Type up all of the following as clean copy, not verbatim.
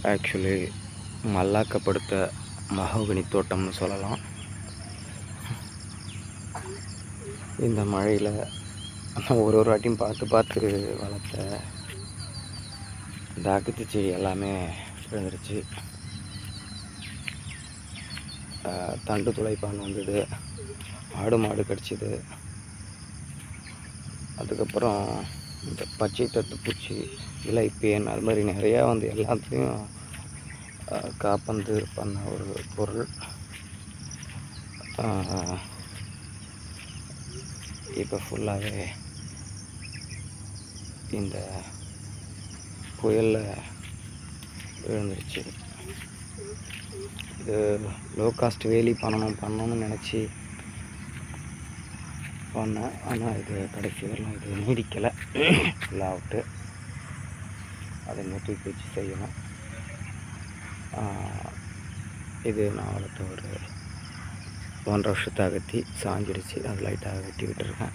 Actually மல்லாக்கப்படுத்த mahogany தோட்டம்னு சொல்லலாம். இந்த மழையில் ஒரு வாட்டியும் பார்த்து வளர்த்த இந்த அகத்தி செடி எல்லாமே விழுந்துருச்சு. தண்டு துளைப்பான் வந்தது, ஆடு மாடு கடிச்சிது. அதுக்கப்புறம் இந்த பச்சை தத்து பூச்சி, இலை பேன், அது மாதிரி நிறையா வந்து எல்லாத்தையும் காப்பந்து பண்ண ஒரு பொருள். இப்போ ஃபுல்லாகவே இந்த புயலில் விழுந்துருச்சு. இது லோ காஸ்ட் வேலி பண்ணணும்னு நினச்சி பண்ணேன். ஆனால் இது கடைசி வரலாம் இது நீடிக்கலை. ஃபுல்லாக அவுட்டு. அதை தூக்கி வச்சு செய்யணும். இது நான் வளர்த்த ஒரு 1.5 வருஷத்தை அகத்தி சாஞ்சிடுச்சு. அது லைட்டாக வெட்டி விட்டுருக்கேன்.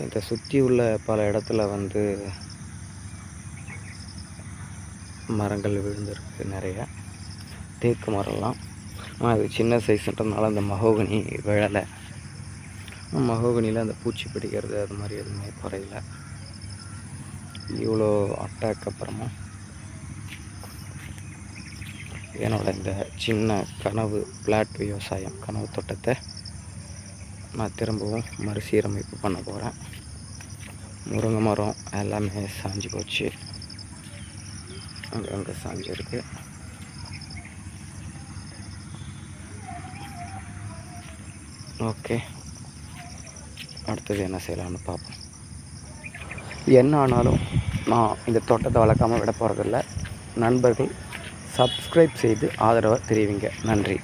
இதை சுற்றி உள்ள பல இடத்துல வந்து மரங்கள் விழுந்திருக்கு நிறைய. தேக்கு மரம்லாம். ஆனால் அது சின்ன சைஸ்ன்றதுனால அந்த மஹோகனி விழலை. மஹோகனியில் அந்த பூச்சி பிடிக்கிறது அது மாதிரி எதுவுமே குறையல. இவ்வளோ அட்டாக் அப்புறமா என்னோட இந்த சின்ன கனவு பிளாட் விவசாயம் கனவு தோட்டத்தை நான் திரும்பவும் மறுசீரமைப்பு பண்ண போகிறேன். முருங்கை மரம் எல்லாமே சாஞ்சு போச்சு, அங்கே சாஞ்சிருக்கு. ஓகே, அடுத்தது என்ன செய்யலாம்னு பார்ப்போம். என்ன ஆனாலும் நான் இந்த தோட்டத்தை வளர்க்காமல் விட போகிறதில்ல. நண்பர்கள் சப்ஸ்கிரைப் செய்து ஆதரவை தெரிவிங்க. நன்றி.